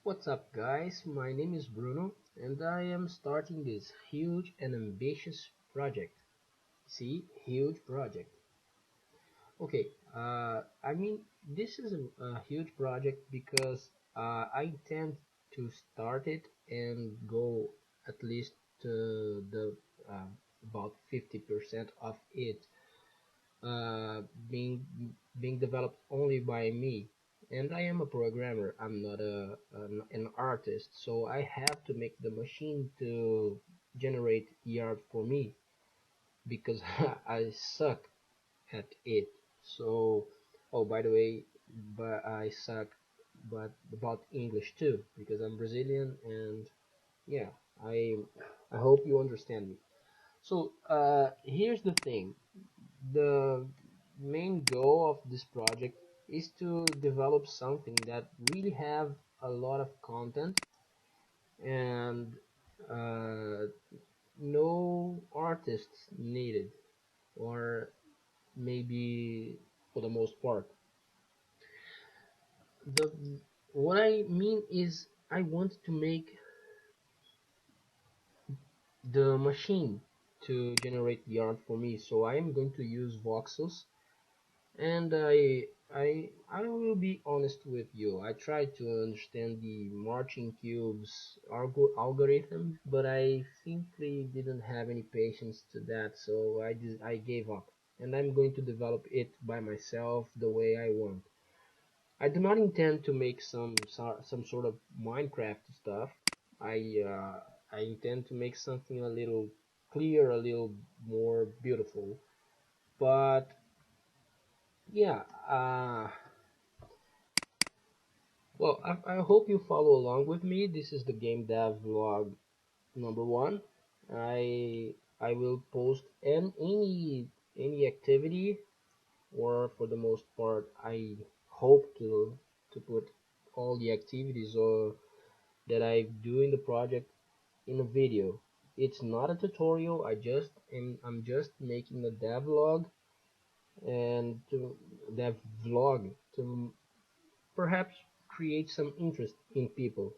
What's up, guys? My name is Bruno, and I am starting this huge and ambitious project. See, huge project. Okay, this is a huge project because I intend to start it and go at least to the uh, about 50% of it uh, being being developed only by me. And I am a programmer. I'm not an artist, so I have to make the machine to generate the art for me because I suck at it. So, oh, by the way, but I suck, but about English too because I'm Brazilian, and yeah, I I hope you understand me. So, here's the thing. The main goal of this project is to develop something that really have a lot of content and uh, no artists needed, or maybe for the most part. The what I mean is I want to make the machine to generate the art for me, so I am going to use voxels. And I will be honest with you. I tried to understand the marching cubes algorithm, but I simply didn't have any patience to that, so I gave up. And I'm going to develop it by myself the way I want. I do not intend to make some sort of Minecraft stuff. I intend to make something a little clear, a little more beautiful. But yeah, well, I hope you follow along with me. This is the game dev vlog number one. I will post any activity, or for the most part, I hope to put all the activities or that I do in the project in a video. It's not a tutorial. I'm just making a devlog and to dev vlog to perhaps create some interest in people.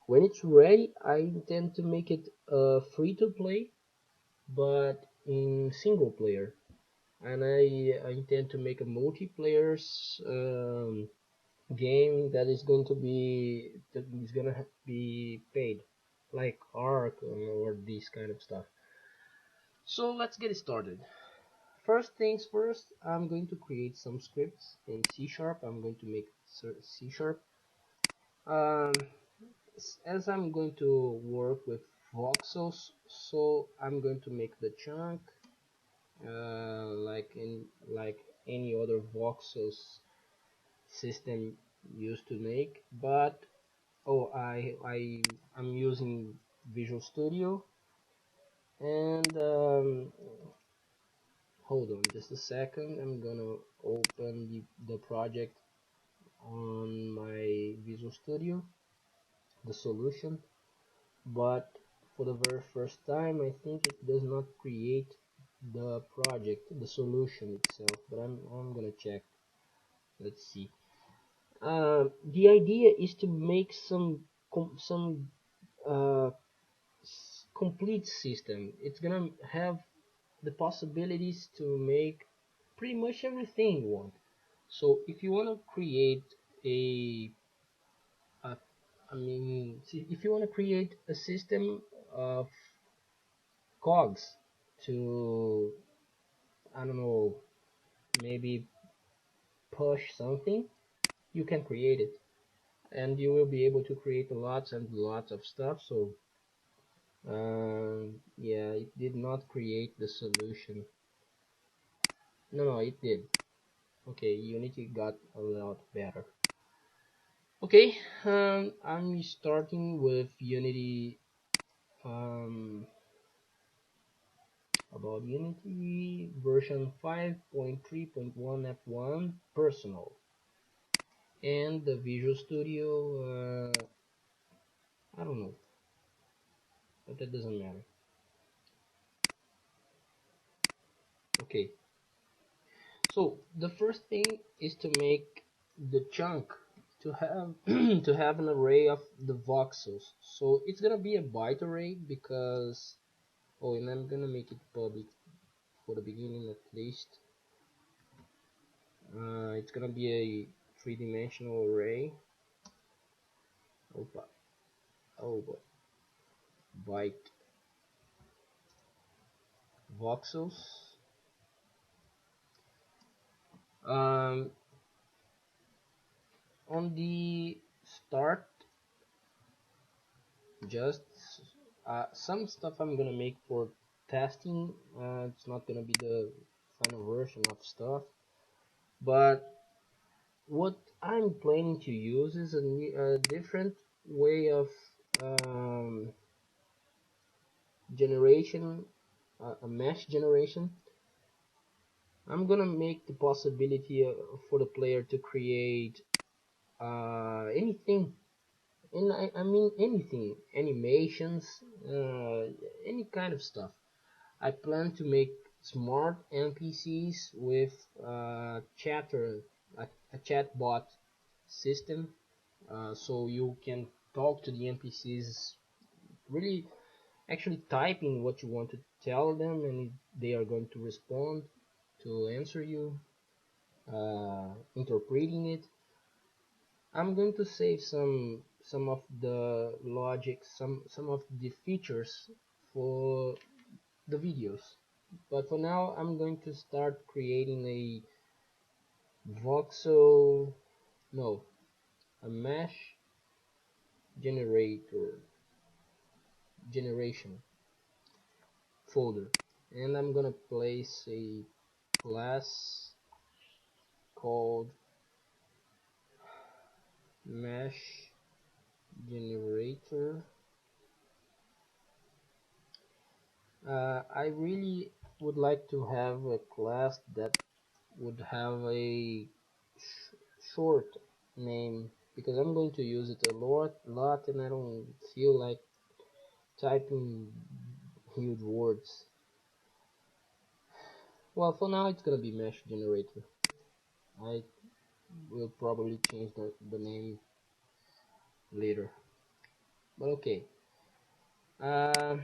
When it's ready, I intend to make it free to play, but in single player. And I intend to make a multiplayer game that is gonna be paid, like Ark or this kind of stuff. So let's get started. First things first, I'm going to create some scripts in C sharp. I'm going to make C sharp. Um, as I'm going to work with voxels, so I'm going to make the chunk like any other voxels system used to make. But oh, I'm using Visual Studio, and hold on just a second. I'm gonna open the project on my Visual Studio, the solution. But for the very first time, I think it does not create the project, the solution itself, but I'm gonna check. Let's see. The idea is to make some uh, complete system. It's gonna have the possibilities to make pretty much everything you want. So if you want to create a, a if you want to create a system of cogs to, I don't know, maybe push something, you can create it, and you will be able to create lots and lots of stuff. So yeah, it did not create the solution. No, it did. Okay, Unity got a lot better. Okay, I'm starting with Unity. um, about Unity version 5.3.1 F1 personal, and the Visual Studio, I don't know, but that doesn't matter. Okay, so the first thing is to make the chunk. to have to have an array of the voxels. So it's gonna be a byte array because, oh, and I'm gonna make it public for the beginning at least. It's gonna be a three-dimensional array. Opa, oh boy, byte voxels. Um, on the start, just some stuff I'm gonna make for testing. It's not gonna be the final version of stuff, but what I'm planning to use is a different way of um, generation, a mesh generation. I'm gonna make the possibility for the player to create anything, and I mean anything, animations, any kind of stuff. I plan to make smart NPCs with chatter, a chatbot system, so you can talk to the NPCs, really actually typing what you want to tell them, and they are going to respond to answer you, interpreting it. I'm going to save some of the logic, some of the features for the videos. But for now, I'm going to start creating a voxel, no, a mesh generator generation folder, and I'm gonna place a class called mesh generator. I really would like to have a class that would have a short name because I'm going to use it a lot, and I don't feel like typing huge words. Well, for now it's gonna be mesh generator. I will probably change the name later. But okay, uh,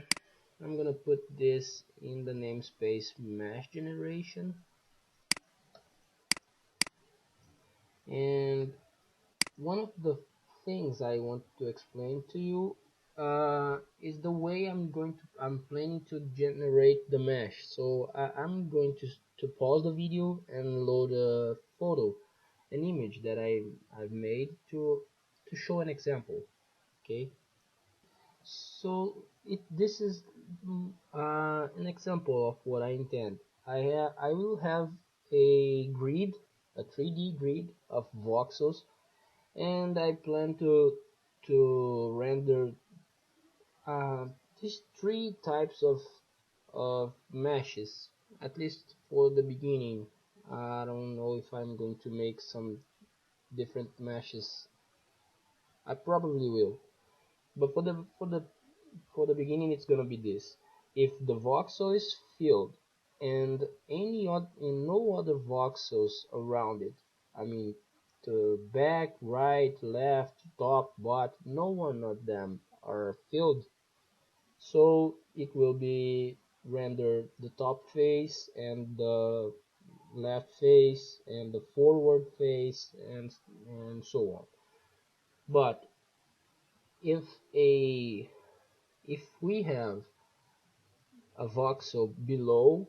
I'm gonna put this in the namespace mesh generation, and one of the things I want to explain to you is the way I'm planning to generate the mesh. So I'm going to pause the video and load a photo, an image that I've made to show an example. Okay, so this is an example of what I intend. I will have a grid, a 3D grid of voxels, and I plan to render uh, these three types of meshes, at least for the beginning. I don't know if I'm going to make some different meshes. I probably will, but for the beginning, it's gonna be this. If the voxel is filled and no other voxels around it, I mean, the back, right, left, top, bottom, no one of them are filled, so it will be rendered the top face and the left face and the forward face and so on. But if a if we have a voxel below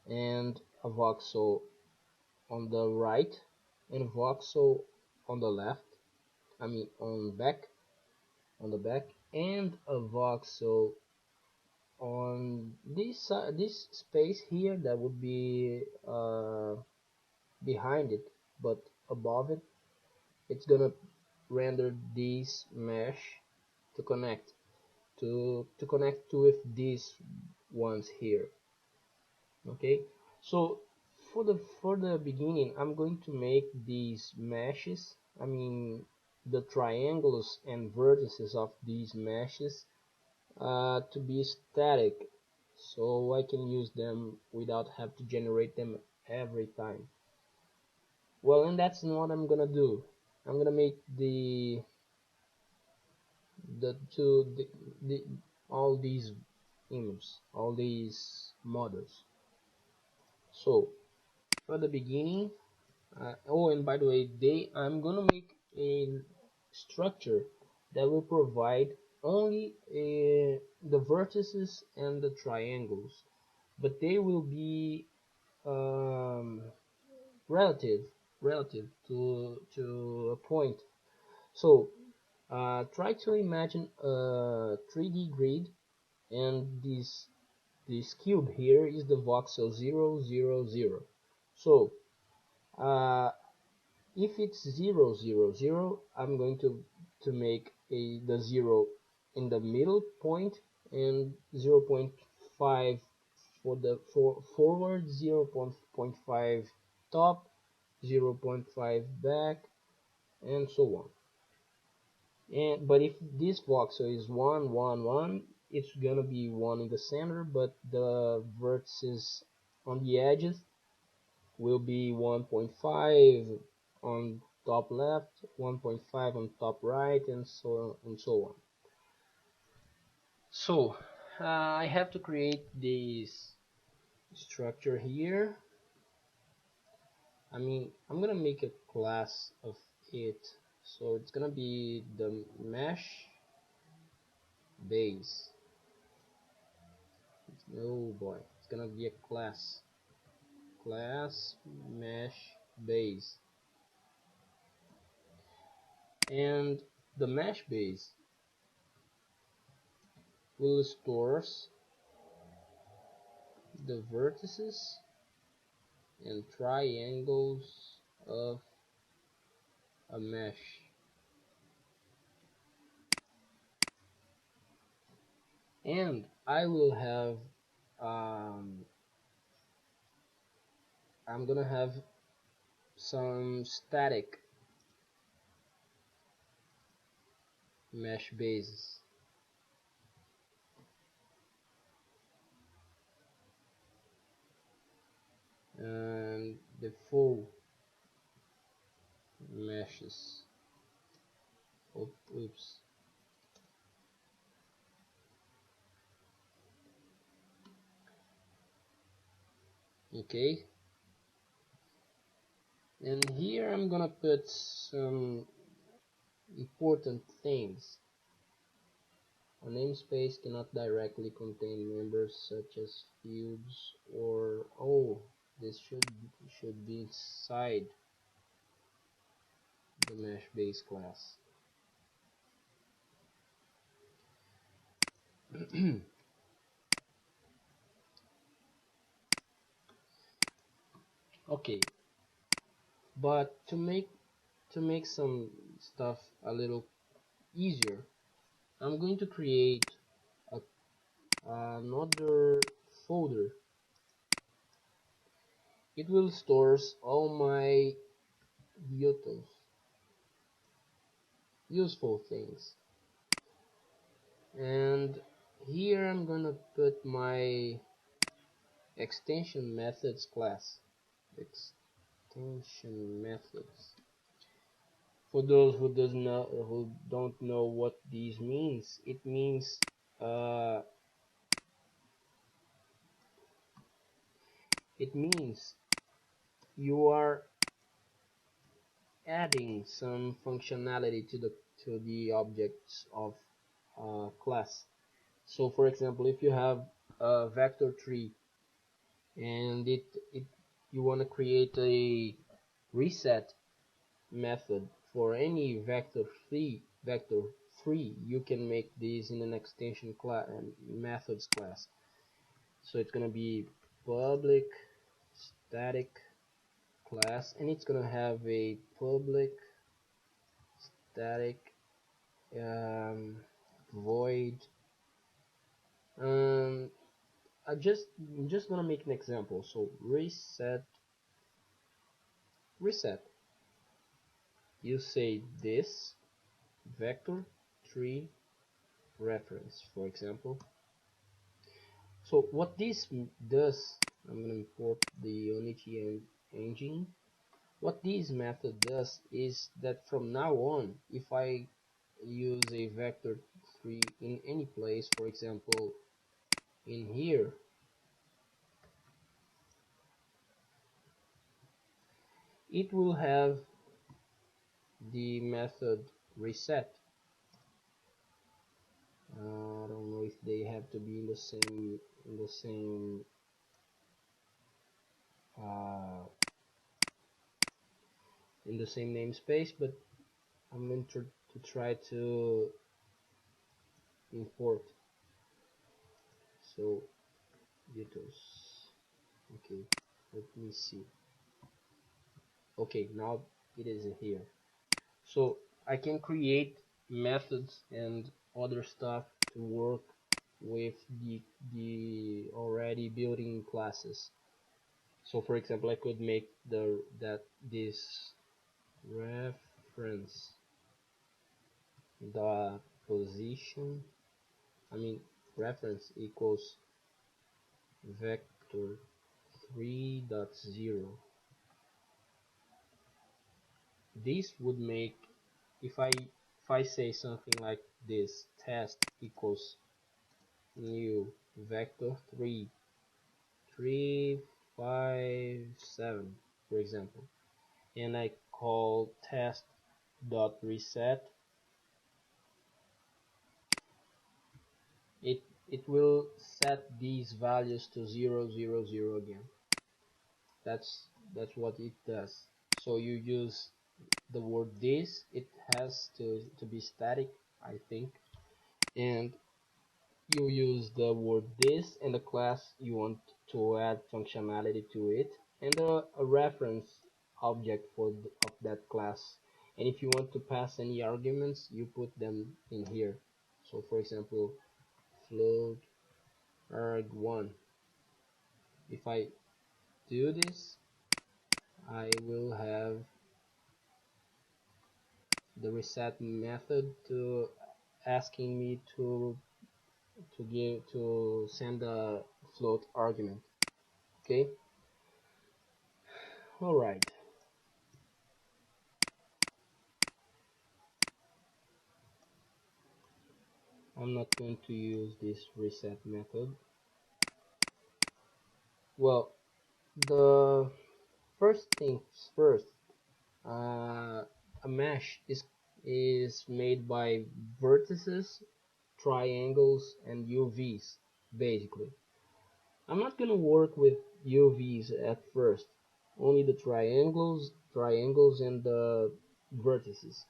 and a voxel on the right and a voxel on the left, I mean on the back, and a voxel on this space here that would be behind it, but above it, it's gonna render this mesh to connect to with these ones here. Okay, so for the beginning, I'm going to make these meshes, I mean the triangles and vertices of these meshes, to be static, so I can use them without have to generate them every time. Well, and that's what I'm gonna do. I'm gonna make the two the all these images, all these models. So for the beginning, oh, and by the way, I'm gonna make a structure that will provide only the vertices and the triangles, but they will be um, relative to a point. So try to imagine a 3D grid, and this cube here is the voxel 0, 0, 0. So uh, if it's 0, 0, 0, I'm going to make the 0 in the middle point, and 0 0.5 for the forward, 0 0.5 top, 0 0.5 back, and so on. And but if this voxel is 1, 1, 1, it's gonna be 1 in the center, but the vertices on the edges will be 1.5 on top left, 1.5 on top right, and so on. So I have to create this structure here. I'm gonna make a class of it, so it's gonna be the mesh base. Oh boy, it's gonna be a class mesh base, and the mesh base will store the vertices and triangles of a mesh. And I will have I'm gonna have some static mesh bases, and the full meshes. Oops. Okay, and here I'm gonna put some important things. A namespace cannot directly contain members such as fields or this should be inside the mesh base class. Okay, but to make some stuff a little easier, I'm going to create a, another folder. It will store all my useful things, and here I'm gonna put my extension methods class. Extension methods. For those who don't know what these means, uh, it means you are adding some functionality to the objects of class. So for example, if you have a vector tree, and it you want to create a reset method for any vector 3, you can make these in an extension class and methods class. So it's gonna be public static class, and it's gonna have a public static um, void. um, I'm just gonna make an example. So reset, you say this vector 3 reference, for example. So what this does, I'm gonna import the Unity engine. What this method does is that from now on, if I use a vector 3 in any place, for example in here, it will have the method reset. I don't know if they have to be in uh, the same namespace, but I'm going to try to import. So utils. Okay, let me see. Okay, now it is here. So I can create methods and other stuff to work with the already building classes. So for example, I could make this reference the position, I mean reference equals vector 3.0. This would make, if I say something like this, test equals new vector 3 3 5 7, for example, and I call test dot reset, it it will set these values to 0 0 0 again. That's what it does. So you use the word this, it has to be static, I think, and you use the word this and the class you want to add functionality to it, and a reference object of that class. And if you want to pass any arguments, you put them in here. So for example, float arg1. If I do this, I will have the reset method to asking me to send a float argument. Okay, all right. I'm not going to use this reset method. Well, the first things first, a mesh is made by vertices, triangles, and UVs, basically. I'm not gonna work with UVs at first, only the triangles and the vertices.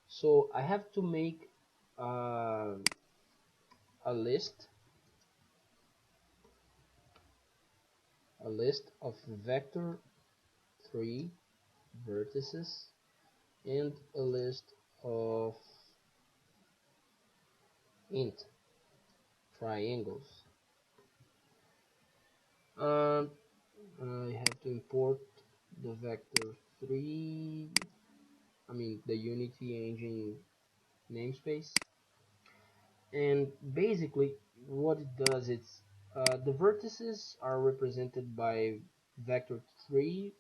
So I have to make uh, a list of vector 3 vertices and a list of int triangles. Um, I have to import the vector 3, I mean the Unity engine namespace, and basically what it does is the vertices are represented by vector 3,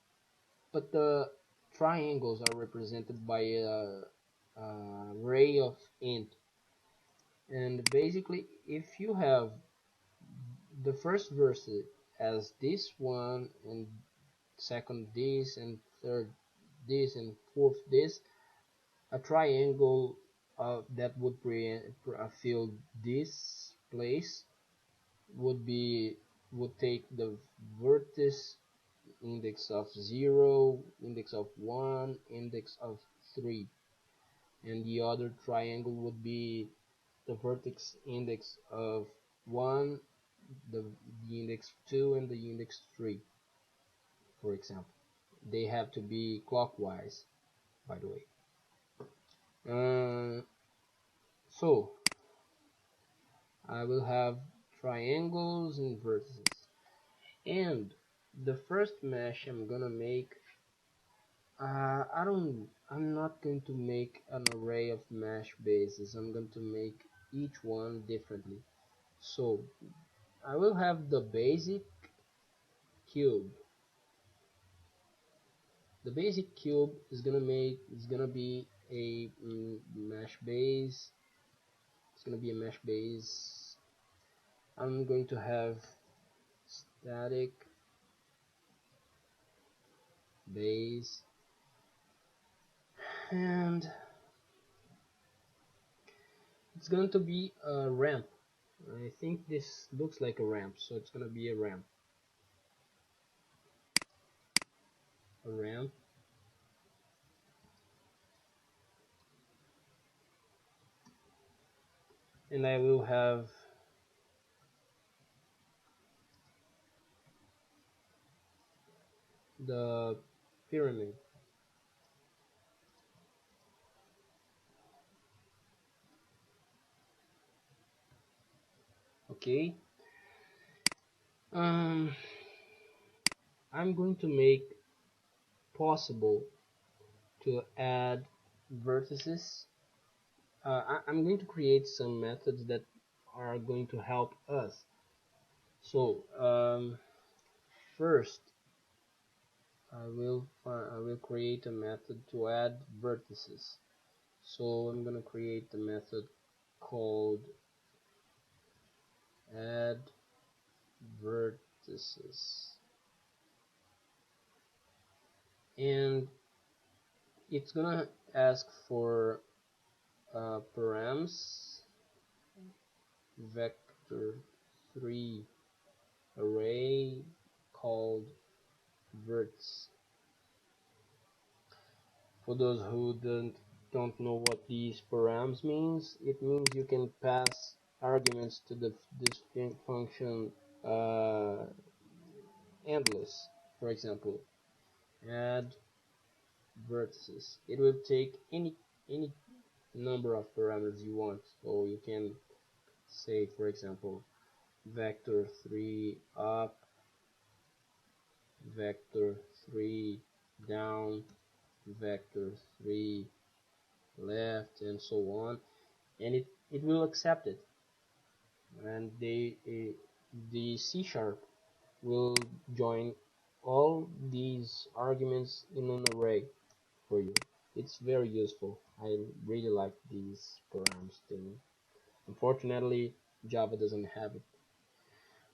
but the triangles are represented by a array of int. And basically, if you have the first verse as this one, and second this, and third this, and fourth this, a triangle that would fill this place would take the vertex index of 0, index of 1, index of 3, and the other triangle would be the vertex index of 1, the, the index 2, and the index 3, for example. They have to be clockwise, by the way. So I will have triangles and vertices, and the first mesh I'm gonna make, I'm not going to make an array of mesh bases. I'm going to make each one differently. So I will have the basic cube, The basic cube is gonna be a mesh base. It's gonna be a mesh base. I'm going to have static base, and it's going to be a ramp. I think this looks like a ramp, so it's gonna be a ramp. A ramp. And I will have the pyramid. Okay. Um, I'm going to make possible to add vertices. I'm going to create some methods that are going to help us. So first, I will create a method to add vertices. So I'm gonna create the method called add vertices, and it's gonna ask for params vector 3 array called verts. For those who don't know what these params means, it means you can pass arguments to this function endless. For example, add vertices. It will take any number of parameters you want. So you can say, for example, vector 3 up, vector 3 down, vector 3 left, and so on, and it will accept it. And the C# will join all these arguments in an array for you. It's very useful. I really like these params thing. Unfortunately, Java doesn't have it.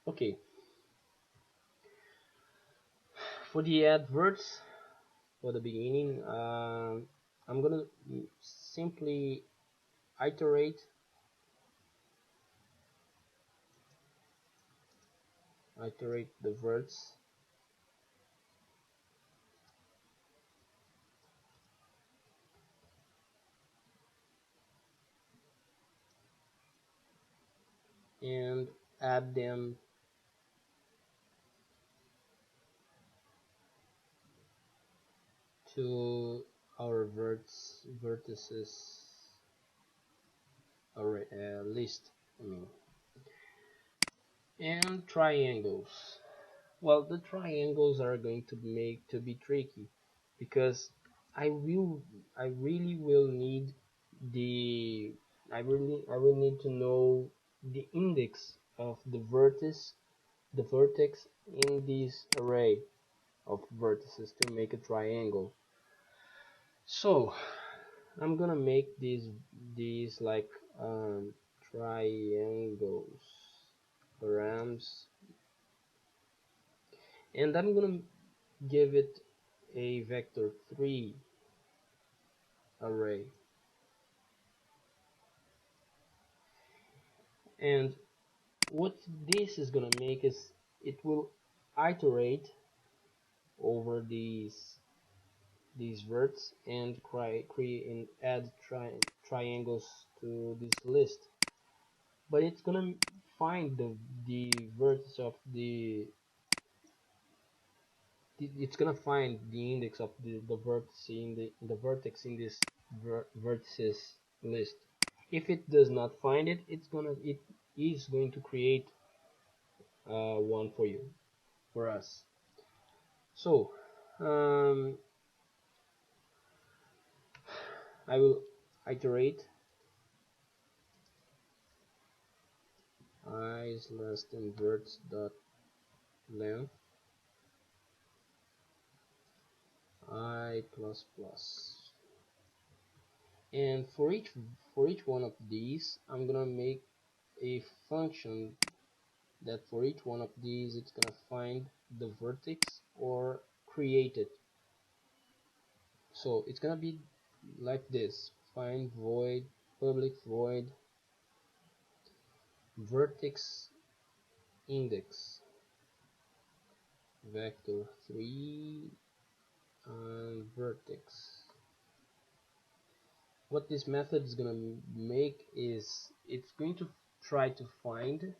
Okay, for the adverts, for the beginning, I'm gonna simply iterate the verts, and add them to our vertices array list. I mean, and triangles. Well, the triangles are going to be tricky, because I will I really will need the I will need to know the index of the vertex in this array of vertices to make a triangle. So I'm gonna make these like triangles params, and I'm gonna give it a vector 3 array. And what this is gonna make is it will iterate over these verts and create and add triangles to this list. But it's gonna find the vertex of it's gonna find the index of the vertex in the vertex in this vertices list. If it does not find it, it is going to create one for you, for us. So I will iterate I is less than verts dot length, and for each one of these I'm gonna make a function that for each one of these it's gonna find the vertex or create it. So it's gonna be like this: find void public void vertex index vector 3 vertex. What this method is going to make is it's going to try to find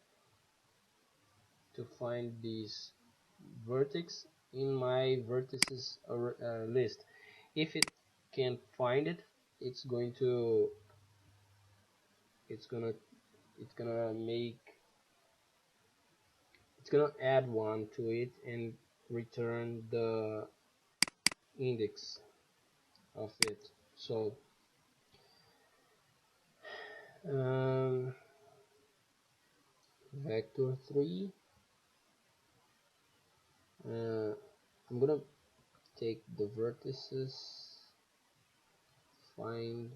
these vertex in my vertices list. If it can't find it, it's going to make it's gonna add one to it and return the index of it. So um, vector 3, I'm gonna take the vertices, find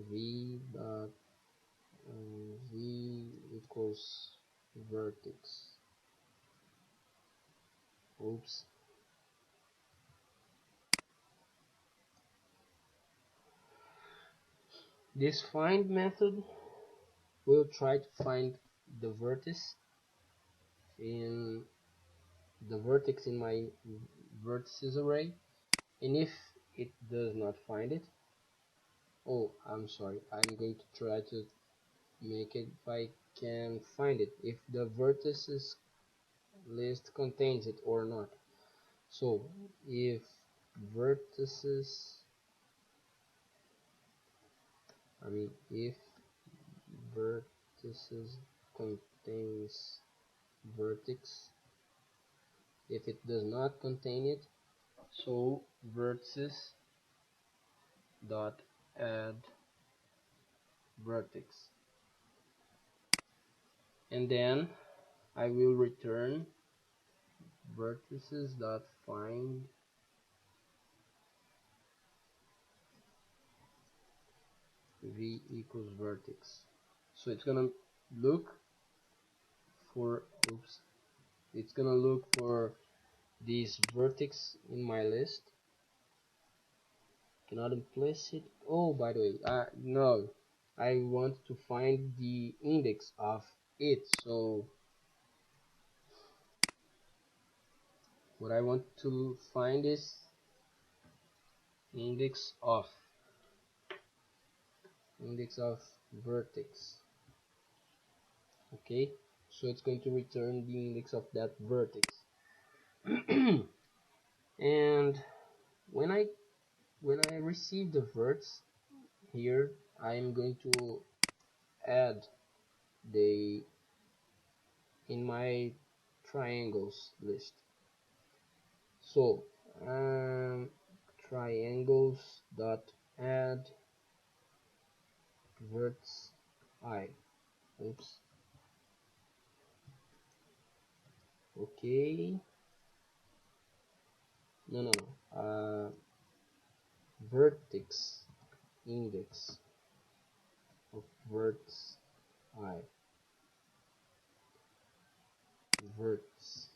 v dot v equals vertex. Oops. This find method will try to find the vertex in my vertices array, and if it does not find it, oh, I'm sorry, I'm going to try to make it if I can find it, if the vertices list contains it or not. So if vertices, if vertices contains vertex, if it does not contain it, so vertices dot add vertex, and then I will return vertices dot find v equals vertex. So it's gonna look for it's gonna look for this vertex in my list. Cannot implicit. Oh, by the way, no, I want to find the index of it. So what I want to find is index of vertex. Okay, so it's going to return the index of that vertex. And when I receive the verts here, I'm going to add the in my triangles list. So triangles dot add verts I. Oops. Okay. No. Vertex index of verts I. Verts.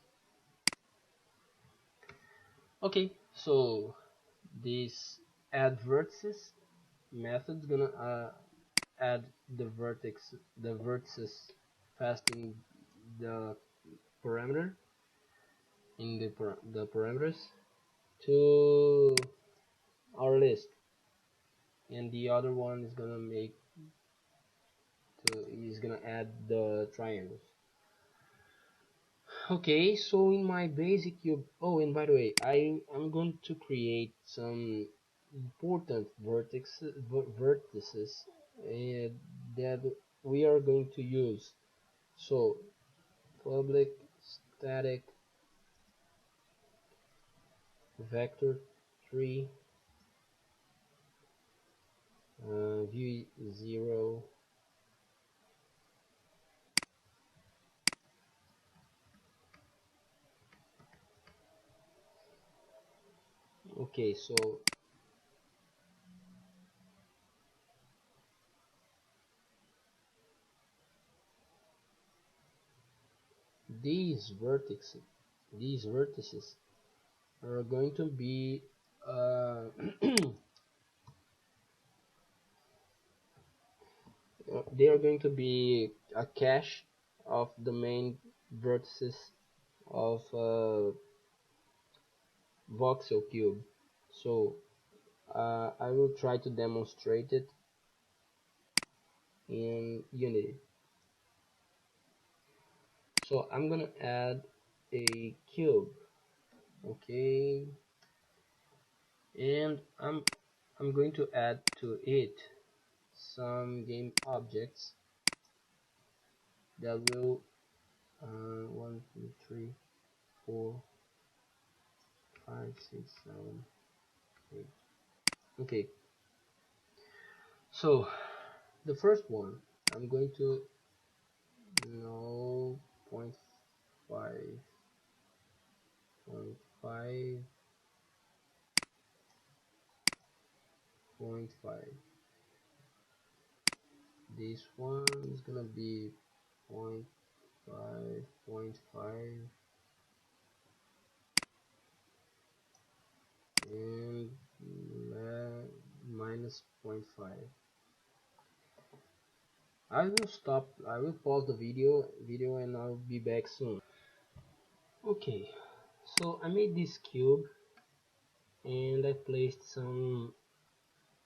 Okay. So this add vertices method is gonna add the vertices passed in the parameter the parameters to our list, and the other one is gonna add the triangles. Okay, so in my basic cube, oh, and by the way, I'm going to create some important vertices that we are going to use. So public static vector 3 v0 Okay, so these vertices these vertices are going to be uh, they are going to be a cache of the main vertices of voxel cube. So I will try to demonstrate it in Unity. So I'm gonna add a cube, okay, and I'm going to add to it some game objects that will 1, 2, 3, 4, 5, 6, 7, 8. Okay, so the first one I'm going to know 0.5, 0.5, 0.5. This one is gonna be 0.5, 0.5, and minus 0.5. I will pause the video and I'll be back soon. Okay, so I made this cube and I placed some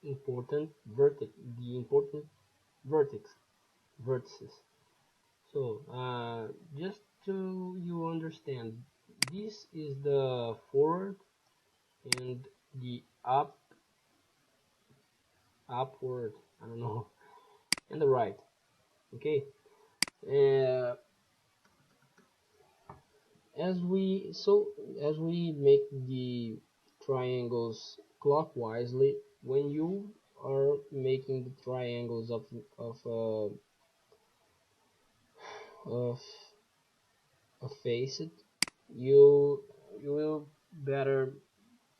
important important vertex vertices. So just to you understand, this is the forward and the upward, I don't know, and the right. Okay, uh, as we make the triangles clockwise, when you are making the triangles of uh, of a face, you will better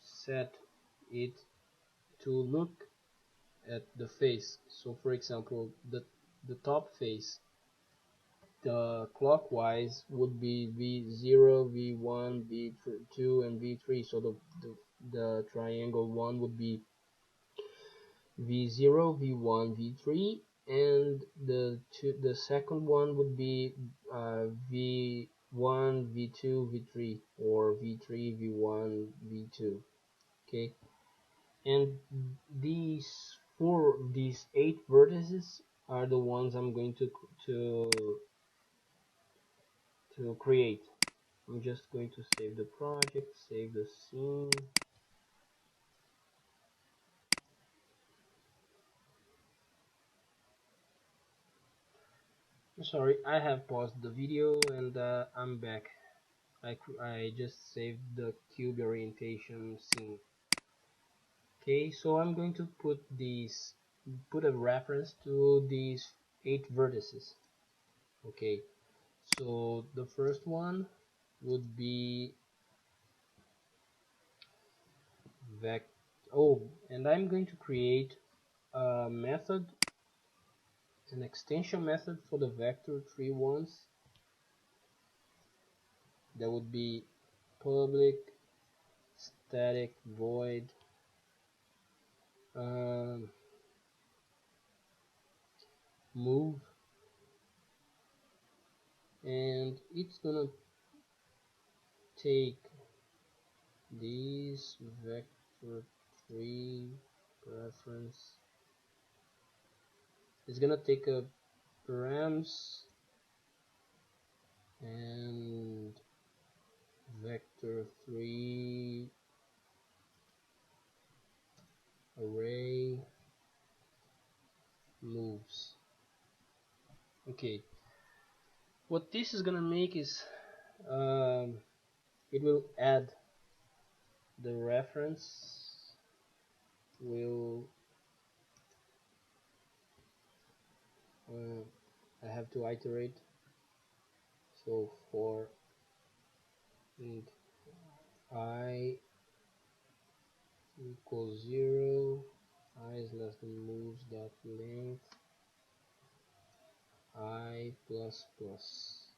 set it to look at the face. So for example, the top face, the clockwise would be V0, V1, V2, and V3. So the triangle 1 would be V0, V1, V3, and the second one would be V1, V2, V3, or V3, V1, V2. Okay, and these 8 vertices are the ones I'm going to create. I'm just going to save the project, save the scene. Sorry, I have paused the video and I'm back. I just saved the cube orientation scene. Okay, so I'm going to put a reference to these 8 vertices. Okay, so the first one would be vec. Oh, and I'm going to create a method, an extension method for the vector 3 ones. That would be public static void um, move, and it's gonna take this vector 3 reference. It's gonna take a params and vector 3 array moves. Okay, what this is gonna make is it will add the reference will I have to iterate, so for int I equals 0, I is less than moves dot length I plus plus.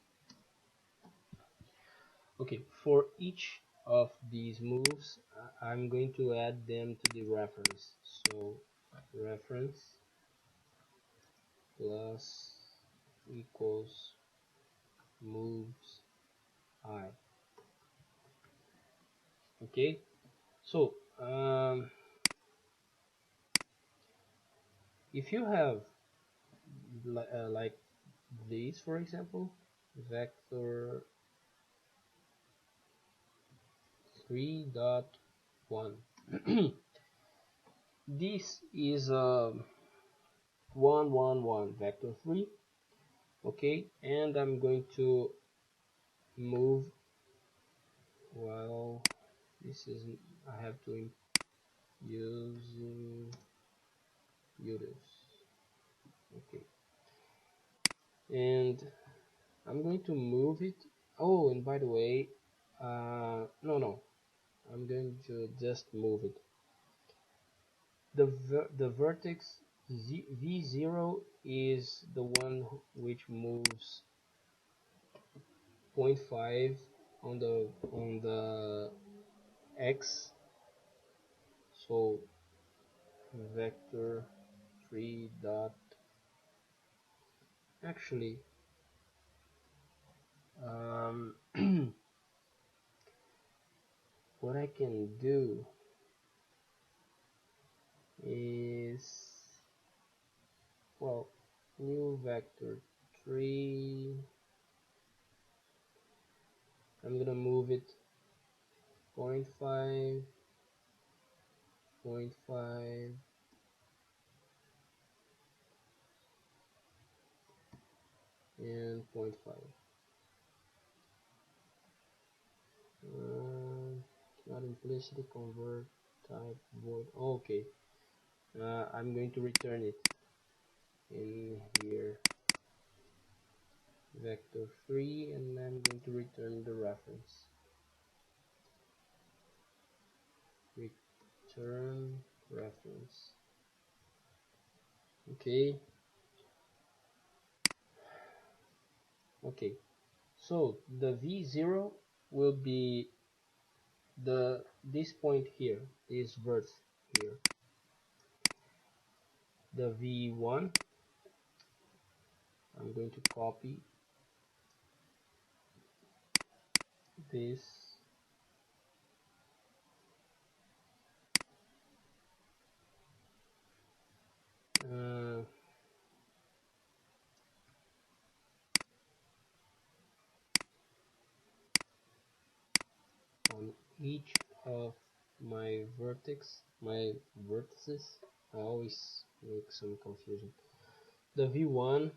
Okay, for each of these moves, I'm going to add them to the reference. So reference plus equals moves I. Okay, so if you have like this, for example, vector 3.1, this is 1 1 1 vector 3. Okay, and I'm going to move, well, this is, I have to use udos. Okay, and I'm going to move it. Oh, and by the way, no, I'm going to just move it. The vertex v0 is the one which moves 0.5 on the x. So vector 3 dot, actually what I can do is, well, new vector 3, I'm gonna move it 0.5 0.5 and 0.5. Not implicitly convert type void. Okay, I'm going to return it in here, vector 3, and I'm going to return the reference. Return reference. Okay. Okay. So the v0 will be this point here, this verse here. The v1, I'm going to copy this on each of my vertices. I always make some confusion. The v1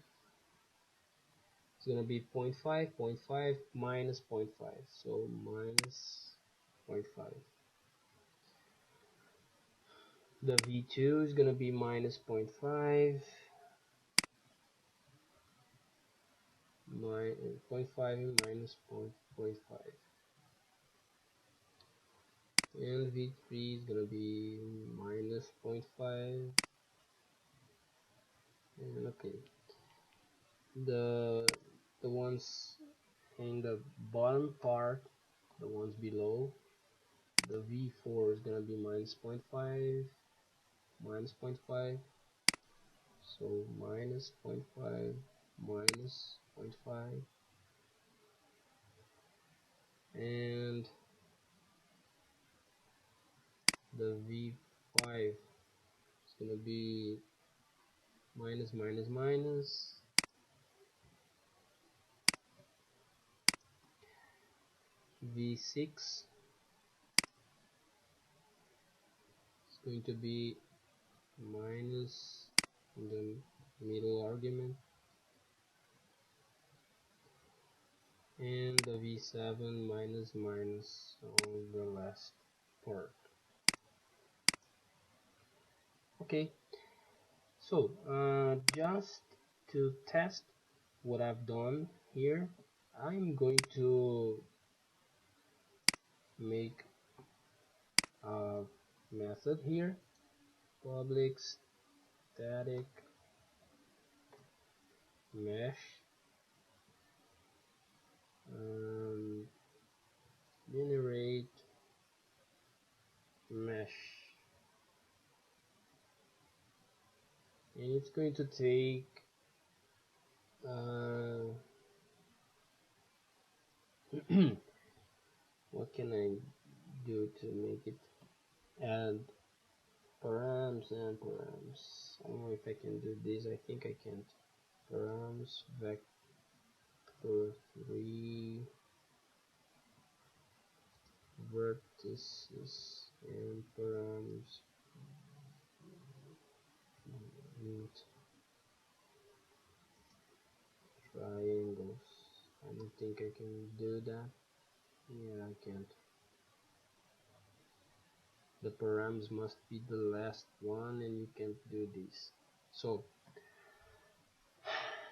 is going to be 0.5, 0.5 minus 0.5, so minus 0.5. The v2 is going to be minus 0.5, 0.5 minus 0.5, and v3 is going to be minus 0.5. And okay, the ones in the bottom part, the ones below, the v4 is going to be minus 0.5, minus 0.5, so minus 0.5, minus 0.5, and the v5 is going to be minus minus minus, v6 is going to be minus in the middle argument, and the v7 minus minus on the last part. Okay, so just to test what I've done here, I'm going to make method here, public static mesh, generate mesh, and it's going to take what can I do to make it add params and params? I don't know if I can do this. I think I can't. Params vector 3 vertices and params int triangles. I don't think I can do that. Yeah, I can't. The params must be the last one, and you can't do this. So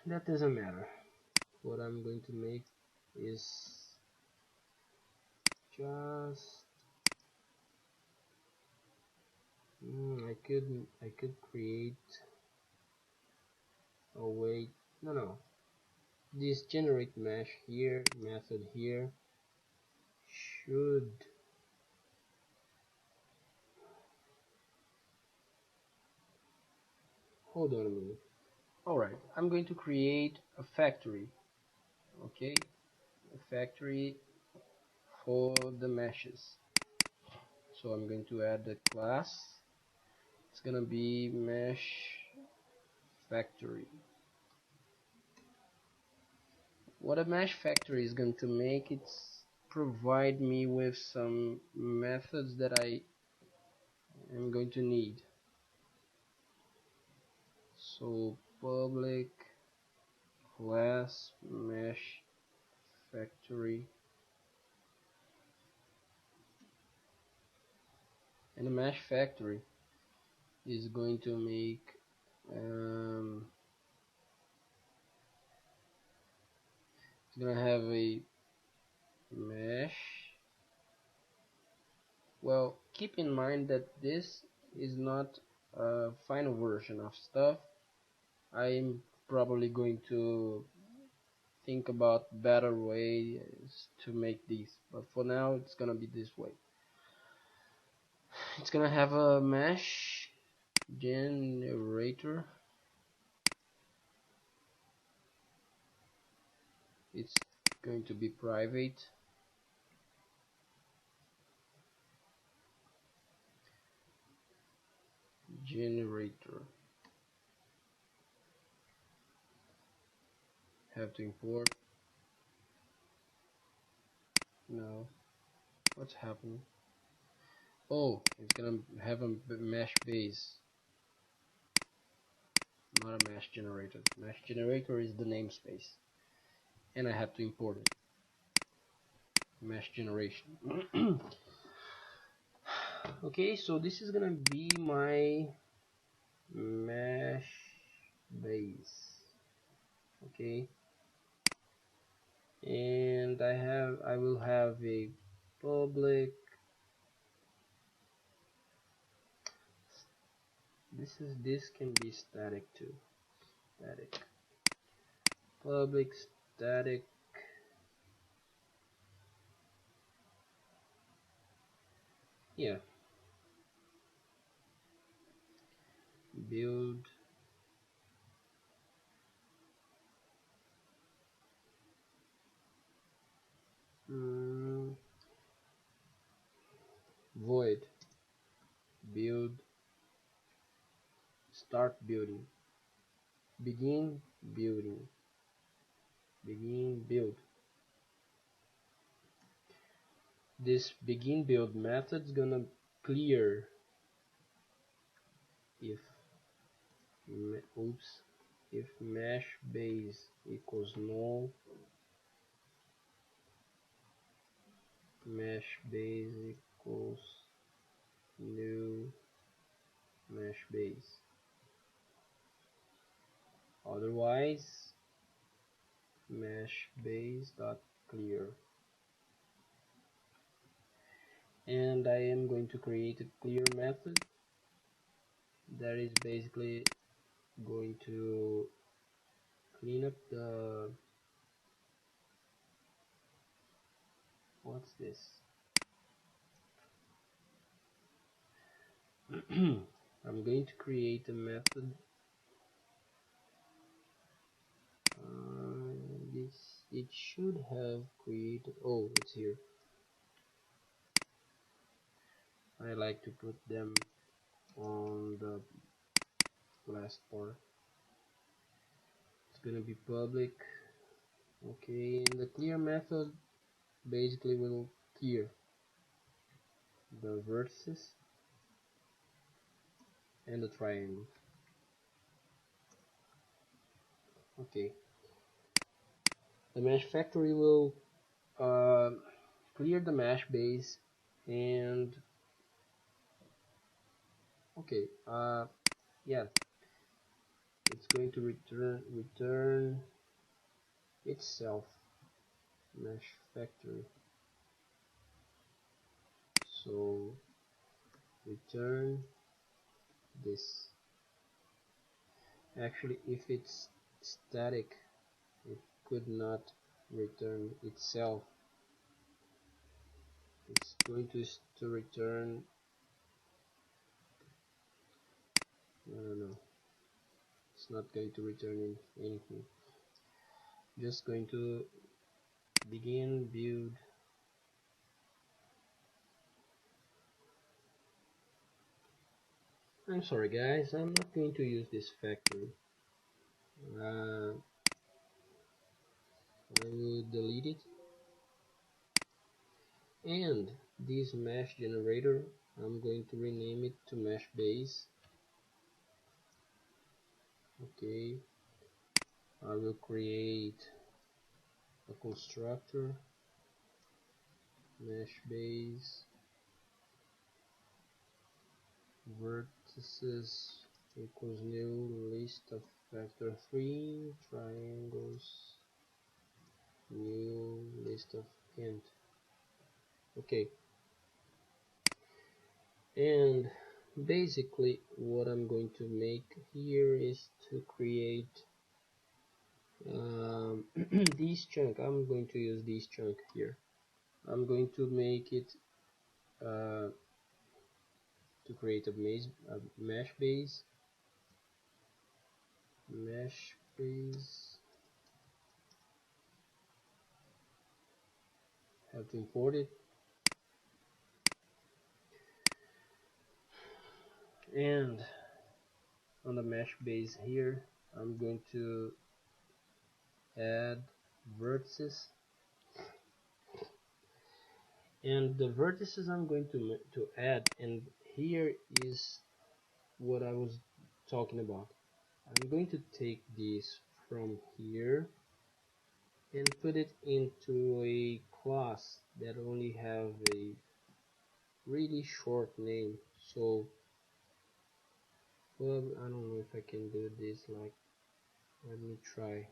that doesn't matter. What I'm going to make is just I could create a way. No, this generate mesh here method here should hold on a minute. Alright, I'm going to create a factory. Okay, a factory for the meshes. So I'm going to add the class. It's gonna be mesh factory. What a mesh factory is going to make, it's provide me with some methods that I am going to need. So public class mesh factory, and the mesh factory is going to make it's gonna have a mesh. Well, keep in mind that this is not a final version of stuff. I'm probably going to think about better ways to make these, but for now it's gonna be this way. It's gonna have a mesh generator. It's going to be private. Generator. Have to import. No. What's happening? Oh, it's gonna have a mesh base, not a mesh generator. Mesh generator is the namespace, and I have to import it. Mesh generation. Okay, so this is gonna be my mesh base. Okay, and I will have a public. This can be static too. Static. Public static. Yeah. Build. Void. Build. Start building. Begin building. Begin build. This begin build method is gonna clear if if mesh base equals null, mesh base equals new mesh base. Otherwise, mesh base dot clear. and I am going to create a clear method that is basically going to clean up the, what's this? I'm going to create a method. This, it should have created, oh, it's here. I like to put them on the last part. It's gonna be public. Okay, and the clear method basically will clear the vertices and the triangles. Okay, the mesh factory will clear the mesh base, and okay, yeah, it's going to return itself, mesh factory. So return this. Actually, if it's static, it could not return itself. It's going to return, no, it's not going to return anything. Just going to begin build. I'm sorry guys, I'm not going to use this factory. I will delete it, and this mesh generator, I'm going to rename it to mesh base. Okay, I will create a constructor, mesh base, vertices equals new list of vector 3 triangles, new list of int. Okay, and basically what I'm going to make here is to create this chunk. I'm going to use this chunk here. I'm going to make it to create a mesh base, have to import it, and on the mesh base here I'm going to add vertices, and the vertices I'm going to add, and here is what I was talking about. I'm going to take this from here and put it into a class that only have a really short name. So well, I don't know if I can do this, like, let me try.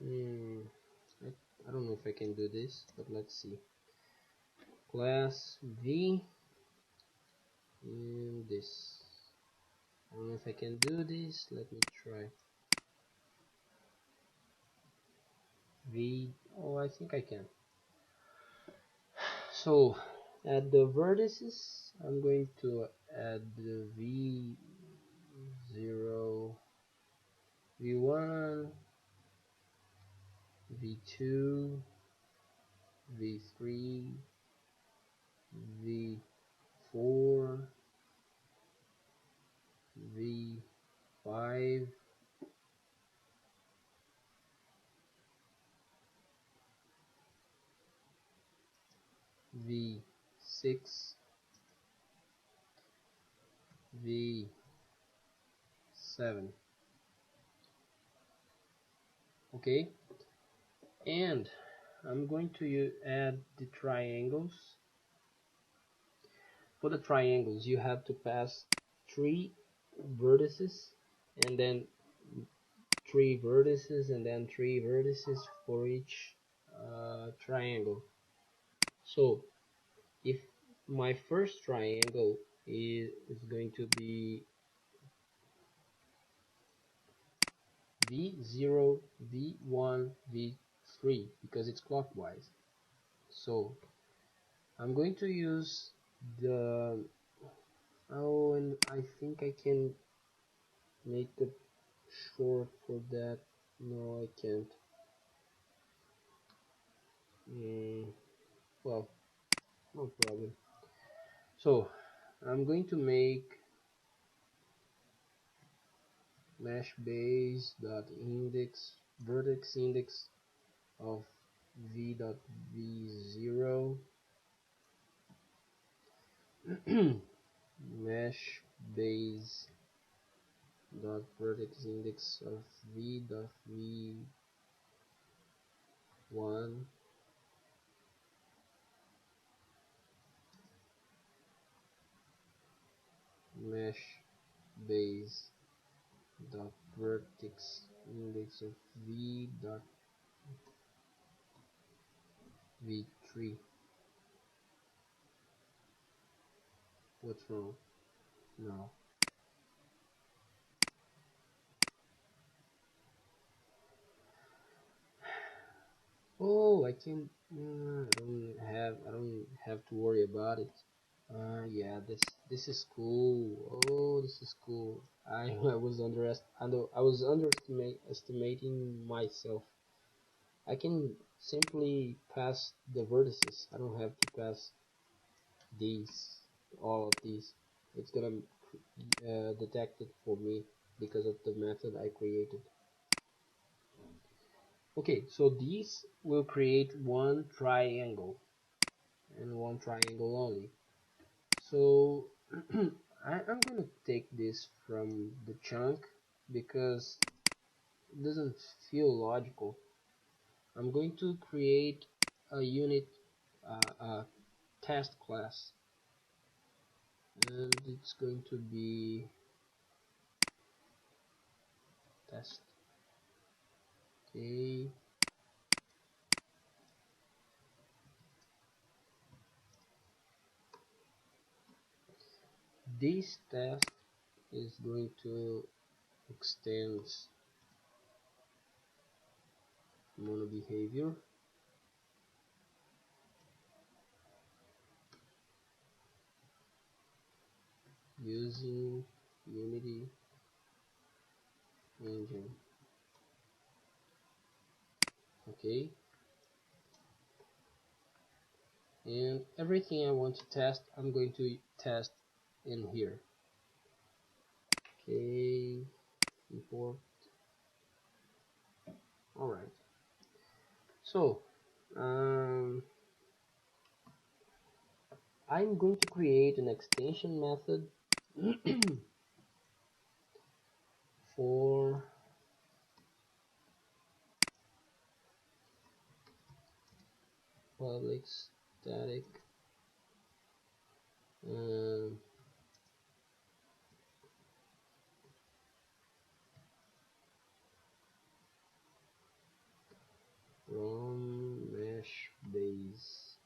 I don't know if I can do this, but let's see. Class V and this. I don't know if I can do this, let me try. V, oh, I think I can. So at the vertices I'm going to add the V0, V1, V2, V3, V4, V5, V6, V7. Okay, and I'm going to add the triangles. For the triangles you have to pass 3 vertices, and then 3 vertices, and then 3 vertices for each triangle. So if my first triangle is going to be V0, V1, V3 because it's clockwise. So I'm going to use the and I think I can make a short for that. No, I can't. Well, no problem. So I'm going to make mesh base dot index vertex index of v dot v0 mesh base dot vertex index of v dot v1 mesh base dot vertex index of v dot v3. What's wrong? No. Oh, I can. I don't have to worry about it. Yeah, this is cool. Oh, this is cool. I was underestimating myself. I can simply pass the vertices. I don't have to pass these, all of these. It's gonna detect it for me because of the method I created. Okay, so these will create one triangle and one triangle only. So I'm gonna take this from the chunk because it doesn't feel logical. I'm going to create a unit, a test class, and it's going to be test. Okay. This test is going to extend mono behavior using Unity engine. Okay, and everything I want to test, I'm going to test in here. Okay, import. All right. So I'm going to create an extension method for public static um, from mesh base.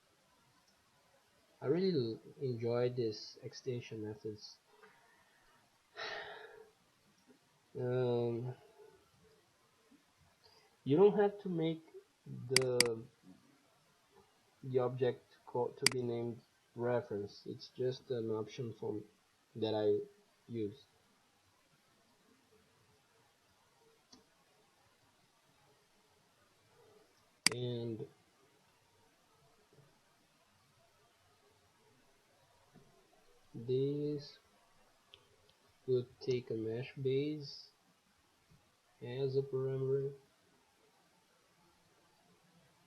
I really enjoy this extension methods. You don't have to make the object to be named reference. It's just an option from that I use. And this would take a mesh base as a parameter.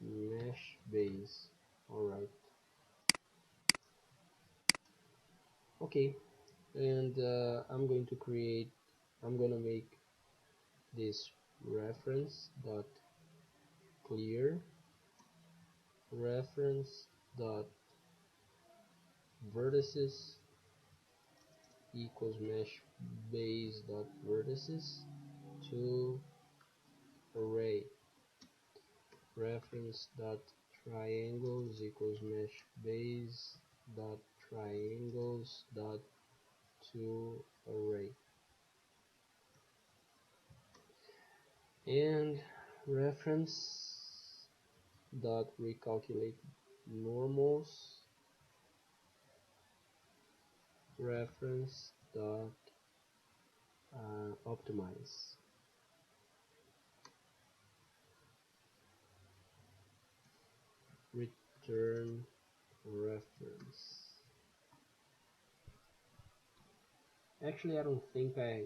Mesh base. Alright. Okay. And I'm gonna make this reference dot clear reference dot vertices equals mesh base dot vertices to array. reference dot triangles equals mesh base dot triangles dot to array, and reference dot recalculate normals reference dot optimize. Return reference. Actually, I don't think I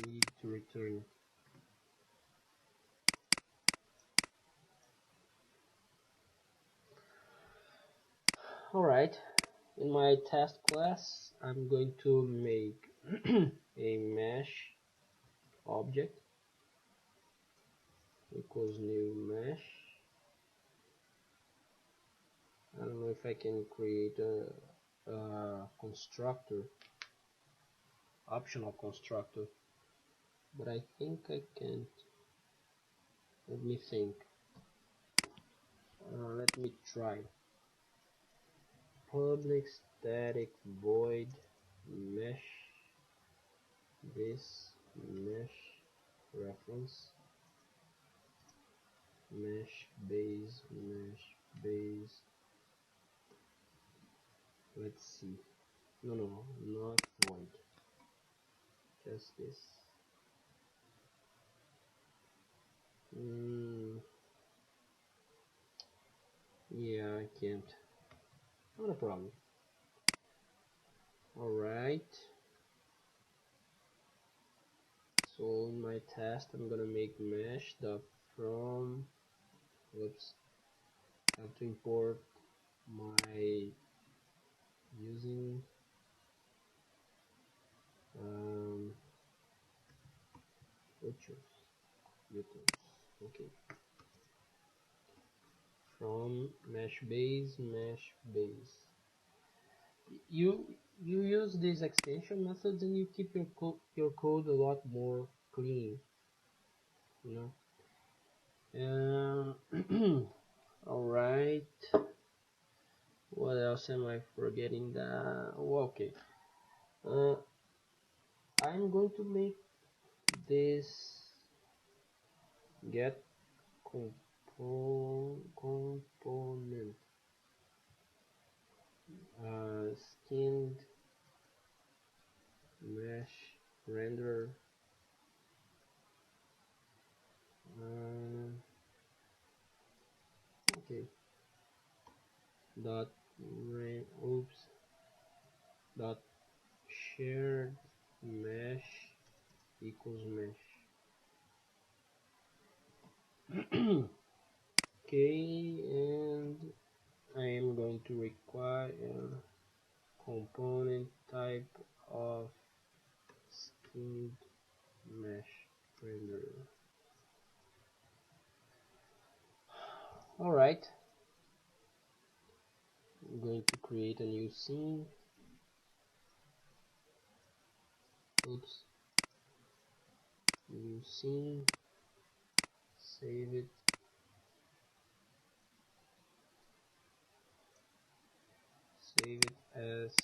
need to return. Alright, in my test class, I'm going to make a mesh object equals new mesh. I don't know if I can create a constructor, optional constructor, but I think I can't. Let me think. Let me try. Public static void mesh this mesh reference mesh base. Let's see. No, not void. Just this. Yeah, I can't. Not a problem. Alright. So in my test, I'm gonna make mesh the from. Whoops. I have to import my using utils. Okay. From mesh base. You use these extension methods and you keep your code a lot more clean, you know. All right. What else am I forgetting? Okay. I'm going to make this get component skinned mesh render okay dot dot shared mesh equals mesh. Okay, and I am going to require component type of skinned mesh render. Alright, I'm going to create a new scene. Oops. New scene. Save it. Save it as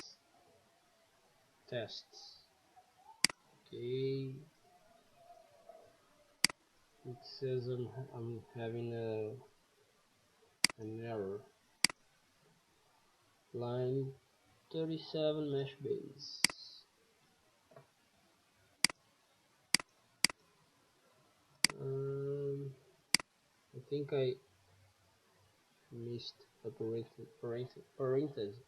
tests. Okay. It says I'm having an error. Line 37 mesh base. I think I missed a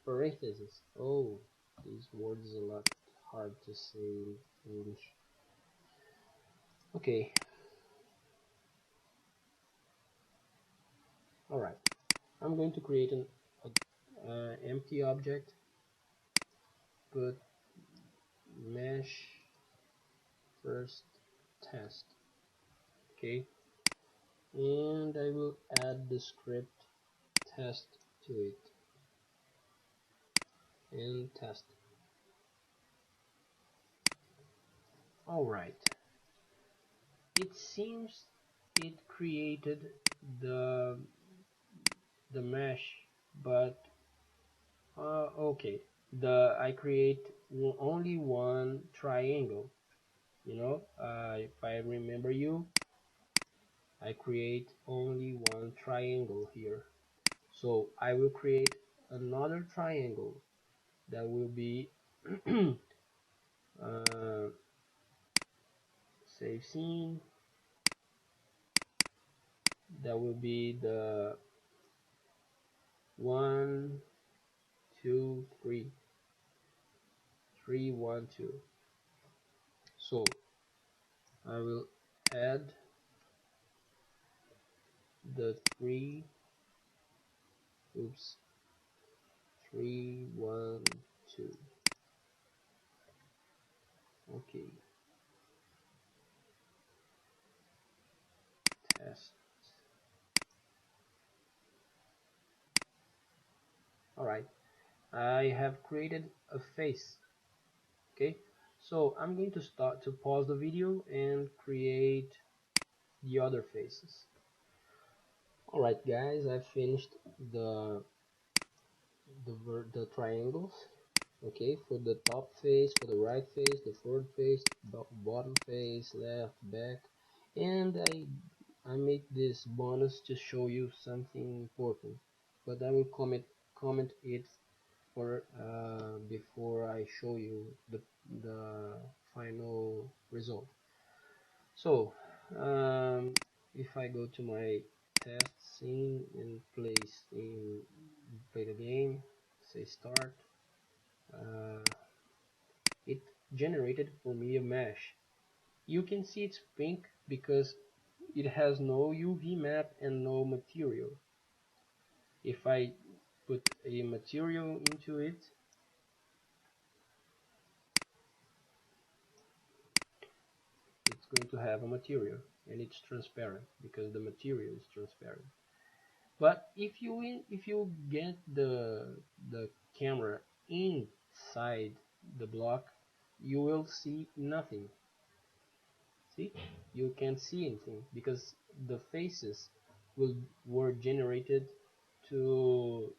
parenthesis. Oh, this word is a lot hard to say in English. Okay. Alright. I'm going to create an empty object. Put mesh first test. Okay. And I will add the script test to it. And test. Alright. It seems it created the mesh, but okay, the I create only one triangle. If I remember you, I create only one triangle here. So I will create another triangle that will be uh, save scene. That will be the 1 2 3 3 1 2. So I will add the 3, oops, 3 1 2. Okay, test. All right, I have created a face. Okay, so I'm going to start to pause the video and create the other faces. All right, guys, I finished the triangles. Okay, for the top face, for the right face, the front face, bottom face, left, back, and I made this bonus to show you something important, but I will comment it for before I show you the final result. So if I go to my test scene and play the game, say start, uh, it generated for me a mesh. You can see it's pink because it has no UV map and no material. If I put a material into it, it's going to have a material, and it's transparent because the material is transparent. But if you get the camera inside the block, you will see nothing. See, you can't see anything because the faces were generated to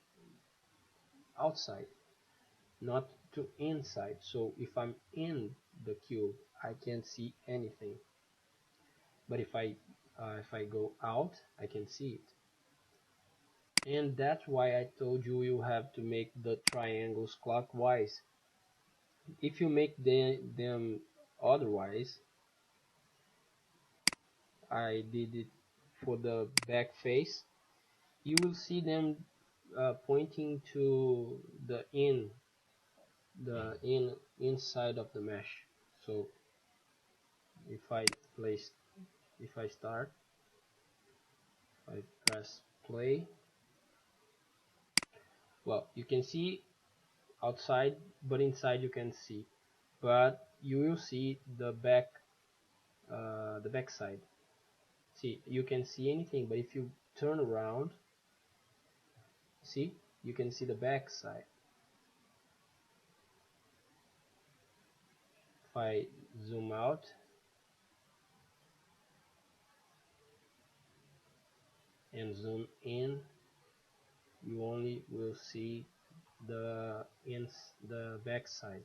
outside, not to inside. So if I'm in the cube, I can't see anything. But if I go out, I can see it. And that's why I told you you have to make the triangles clockwise. If you make them otherwise, I did it for the back face, you will see them pointing to the inside of the mesh. So if I place if I start, I press play, well, you can see outside, but inside you can see, but you will see the back side. See, you can see anything, but if you turn around, see, you can see the back side. If I zoom out, and zoom in, you only will see the back side.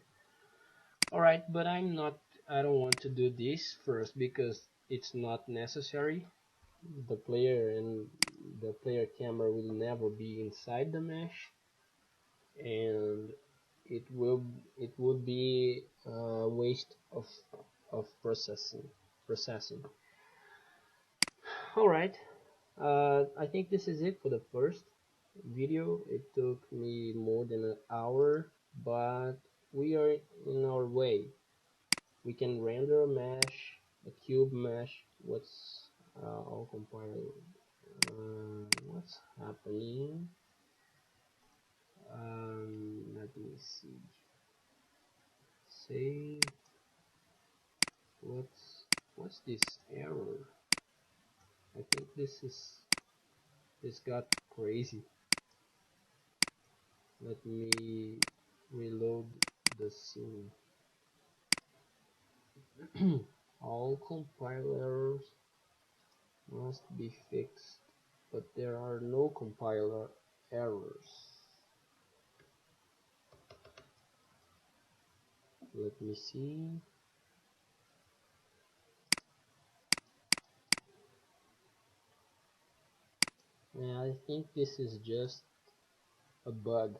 All right, but I don't want to do this first because it's not necessary. The player camera will never be inside the mesh, and it would be a waste of processing. All right, I think this is it for the first video. It took me more than an hour, but we are in our way. We can render a mesh, a cube mesh. I'll compile. What's happening? Let me see. Save. What's this error? I think this got crazy. Let me reload the scene. All compile errors. must be fixed, but there are no compiler errors. Let me see. Yeah, I think this is just a bug.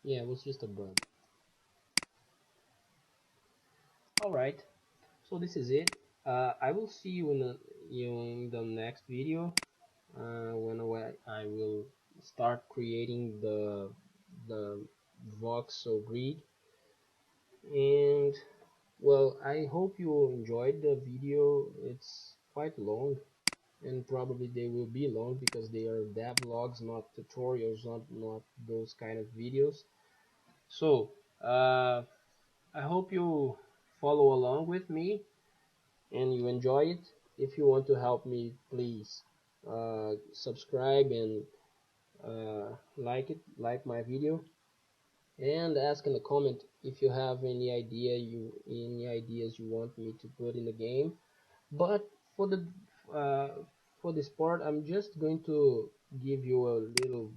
Yeah, it was just a bug. Alright, so this is it. I will see you in the next video, when I will start creating the voxel grid. And well, I hope you enjoyed the video. It's quite long, and probably they will be long because they are devlogs, not tutorials, not those kind of videos. So I hope you follow along with me and you enjoy it. If you want to help me, please subscribe and like my video, and ask in the comment if you have any ideas you want me to put in the game. But for the uh, for this part, I'm just going to give you a little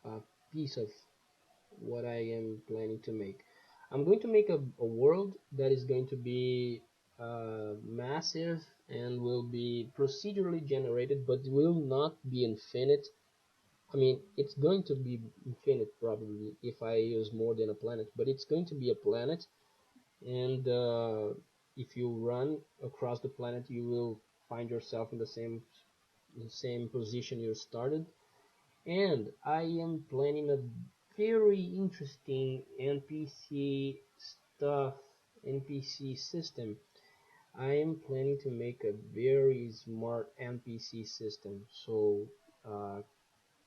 uh, piece of what I am planning to make. I'm going to make a world that is going to be massive and will be procedurally generated, but will not be infinite. I mean, it's going to be infinite probably if I use more than a planet, but it's going to be a planet, and if you run across the planet, you will find yourself in the same position you started. And I am planning a very interesting NPC stuff, NPC system. I am planning to make a very smart NPC system. So uh,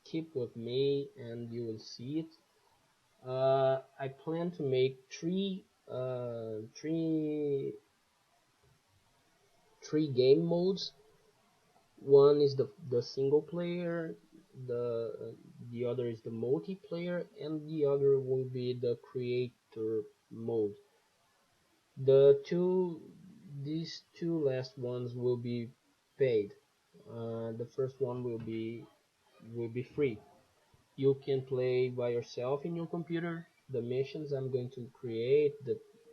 keep with me and you will see it. I plan to make three game modes. One is the single player, the other is the multiplayer, and the other will be the creator mode. These two last ones will be paid. The first one will be free. You can play by yourself in your computer. The missions I'm going to create,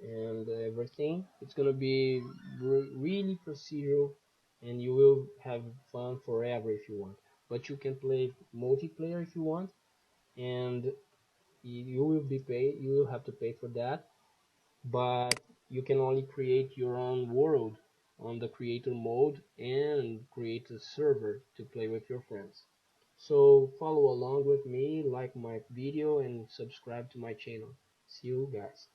and everything. It's gonna be really procedural, and you will have fun forever if you want. But you can play multiplayer if you want, and you will be paid. You will have to pay for that, but you can only create your own world on the creator mode and create a server to play with your friends. So follow along with me, like my video, and subscribe to my channel. See you guys.